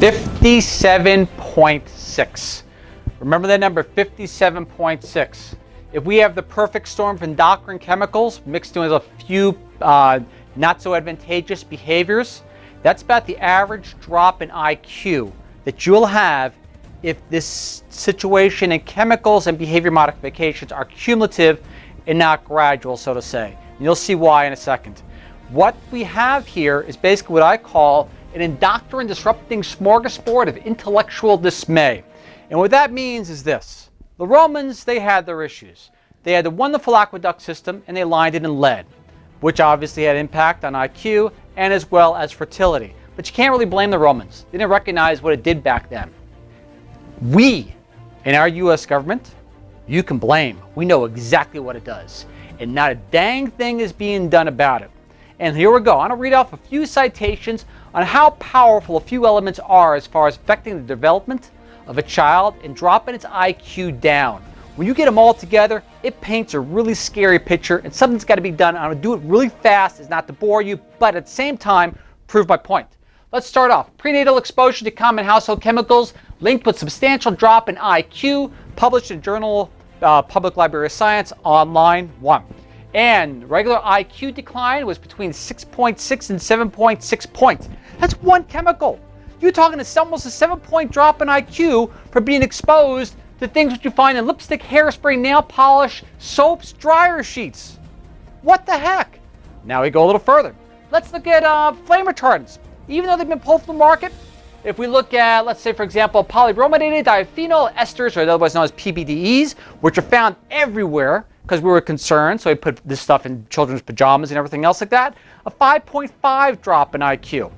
57.6. Remember that number, 57.6. If we have the perfect storm of endocrine chemicals mixed in with a few not so advantageous behaviors, that's about the average drop in IQ that you'll have if this situation and chemicals and behavior modifications are cumulative and not gradual, so to say. And you'll see why in a second. What we have here is basically what I call an endocrine disrupting smorgasbord of intellectual dismay. And what that means is this. The Romans, they had their issues. They had the wonderful aqueduct system and they lined it in lead, which obviously had impact on IQ and as well as fertility. But you can't really blame the Romans. They didn't recognize what it did back then. We, in our US government, you can blame. We know exactly what it does. And not a dang thing is being done about it. And here we go. I'm going to read off a few citations on how powerful a few elements are as far as affecting the development of a child and dropping its IQ down. When you get them all together, it paints a really scary picture, and something's got to be done. I'm going to do it really fast as not to bore you, but at the same time, prove my point. Let's start off. Prenatal exposure to common household chemicals linked with substantial drop in IQ, published in Journal Public Library of Science, Online 1. And regular IQ decline was between 6.6 and 7.6 points. That's one chemical. You're talking almost a 7-point drop in IQ for being exposed to things that you find in lipstick, hairspray, nail polish, soaps, dryer sheets. What the heck? Now we go a little further. Let's look at flame retardants. Even though they've been pulled from the market, if we look at, let's say, for example, polybrominated diphenyl esters, or otherwise known as PBDEs, which are found everywhere because we were concerned, so we put this stuff in children's pajamas and everything else like that, a 5.5 drop in IQ.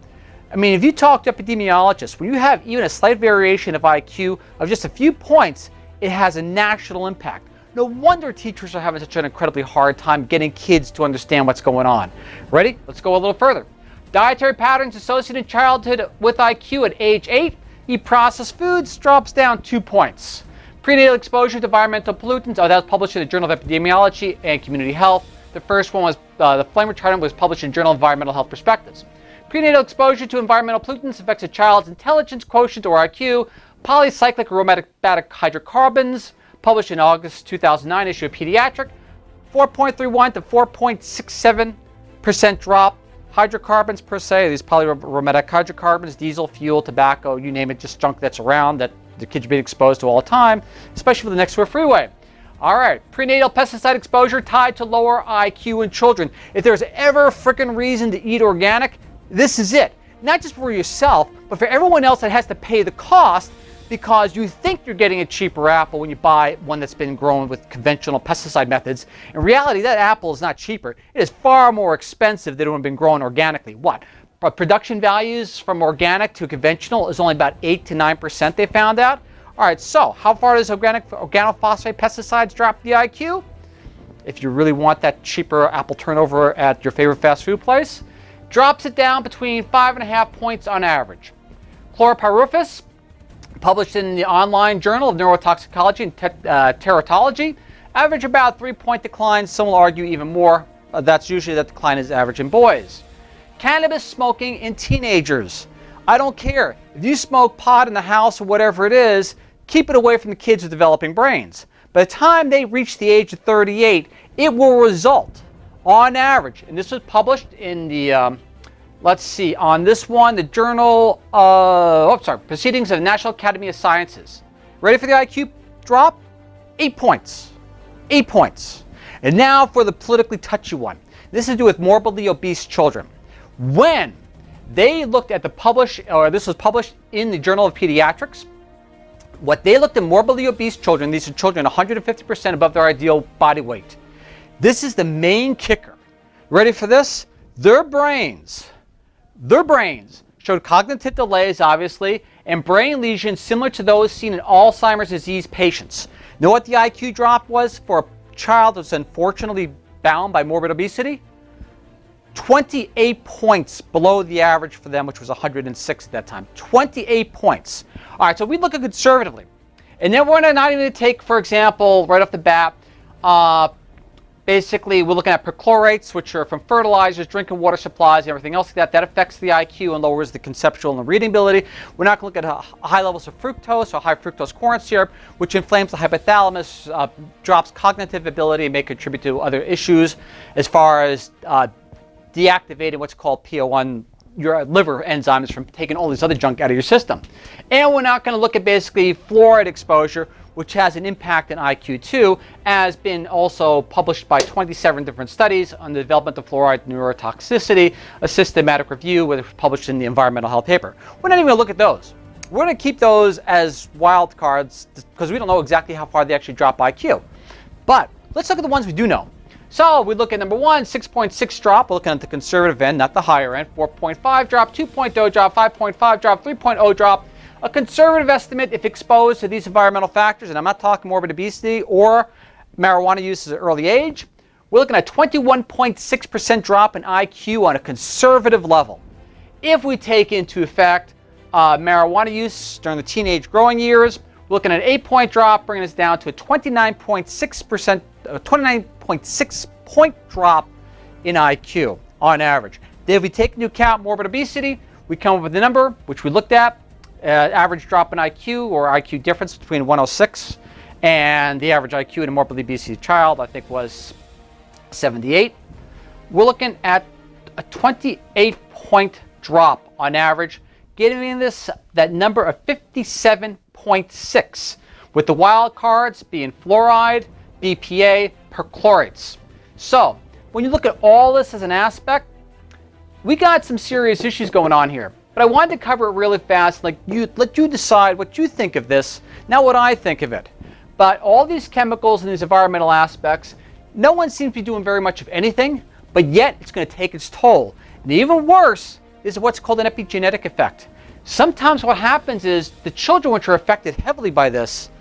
I mean, if you talk to epidemiologists, when you have even a slight variation of IQ of just a few points, it has a national impact. No wonder teachers are having such an incredibly hard time getting kids to understand what's going on. Ready? Let's go a little further. Dietary patterns associated in childhood with IQ at age 8. Eat processed foods, drops down 2 points. Prenatal exposure to environmental pollutants. Oh, that was published in the Journal of Epidemiology and Community Health. The first one was, the flame retardant was published in Journal of Environmental Health Perspectives. Prenatal exposure to environmental pollutants affects a child's intelligence quotient or IQ. Polycyclic aromatic hydrocarbons, published in August 2009 issue of Pediatric. 4.31 to 4.67% drop. Hydrocarbons per se, these polyaromatic hydrocarbons, diesel, fuel, tobacco, you name it, just junk that's around that the kids are being exposed to all the time, especially for the next to a freeway. All right, prenatal pesticide exposure tied to lower IQ in children. If there's ever a freaking reason to eat organic, this is it. Not just for yourself, but for everyone else that has to pay the cost because you think you're getting a cheaper apple when you buy one that's been grown with conventional pesticide methods. In reality, that apple is not cheaper. It is far more expensive than it would have been grown organically. What? But production values from organic to conventional is only about 8 to 9%, they found out. All right, so how far does organophosphate pesticides drop the IQ? If you really want that cheaper apple turnover at your favorite fast food place, drops it down between 5.5 points on average. Chlorpyrifos, published in the Online Journal of Neurotoxicology and Teratology, average about 3-point decline. Some will argue even more. That's usually that decline is average in boys. Cannabis smoking in teenagers. I don't care. If you smoke pot in the house or whatever it is, keep it away from the kids with developing brains. By the time they reach the age of 38, it will result, on average, and this was published in the, let's see, on this one, the Journal Proceedings of the National Academy of Sciences. Ready for the IQ drop? 8 points. 8 points. And now for the politically touchy one. This has to do with morbidly obese children. When they looked at this was published in the Journal of Pediatrics, what they looked at morbidly obese children, these are children 150% above their ideal body weight. This is the main kicker. Ready for this? Their brains showed cognitive delays, obviously, and brain lesions similar to those seen in Alzheimer's disease patients. Know what the IQ drop was for a child that's unfortunately bound by morbid obesity? 28 points below the average for them, which was 106 at that time. 28 points. All right, so we look at conservatively. And then we're not even going to take, for example, right off the bat, Basically, we're looking at perchlorates, which are from fertilizers, drinking water supplies, and everything else like that. That affects the IQ and lowers the conceptual and reading ability. We're not going to look at high levels of fructose or high fructose corn syrup, which inflames the hypothalamus, drops cognitive ability, and may contribute to other issues as far as deactivating what's called PO1, your liver enzymes, from taking all this other junk out of your system. And we're not going to look at basically fluoride exposure, which has an impact on IQ too, as been also published by 27 different studies on the development of fluoride neurotoxicity, a systematic review was published in the environmental health paper. We're not even going to look at those. We're going to keep those as wild cards because we don't know exactly how far they actually drop IQ. But let's look at the ones we do know. So we look at number 1, 6.6 drop. We're looking at the conservative end, not the higher end. 4.5 drop, 2.0 drop, 5.5 drop, 3.0 drop. A conservative estimate if exposed to these environmental factors, and I'm not talking morbid obesity or marijuana use at an early age, we're looking at 21.6% drop in IQ on a conservative level. If we take into effect marijuana use during the teenage growing years, we're looking at an 8-point drop, bringing us down to a 29.6%, 29.6 point drop in IQ on average. Then if we take into account morbid obesity, we come up with a number which we looked at. Average drop in IQ or IQ difference between 106 and the average IQ in a morbidly obese child, I think, was 78. We're looking at a 28-point drop on average, giving this that number of 57.6, with the wild cards being fluoride, BPA, perchlorates. So when you look at all this as an aspect, we got some serious issues going on here. But I wanted to cover it really fast, let you decide what you think of this, not what I think of it. But all these chemicals and these environmental aspects, no one seems to be doing very much of anything, but yet it's going to take its toll. And even worse is what's called an epigenetic effect. Sometimes what happens is the children which are affected heavily by this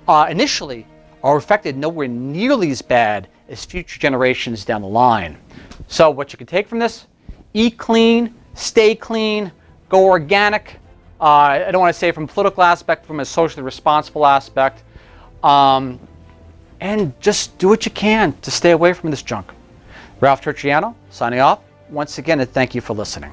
initially are affected nowhere nearly as bad as future generations down the line. So what you can take from this, eat clean, stay clean, go organic. I don't want to say from a political aspect, from a socially responsible aspect. And just do what you can to stay away from this junk. Ralph Turchiano signing off once again, and thank you for listening.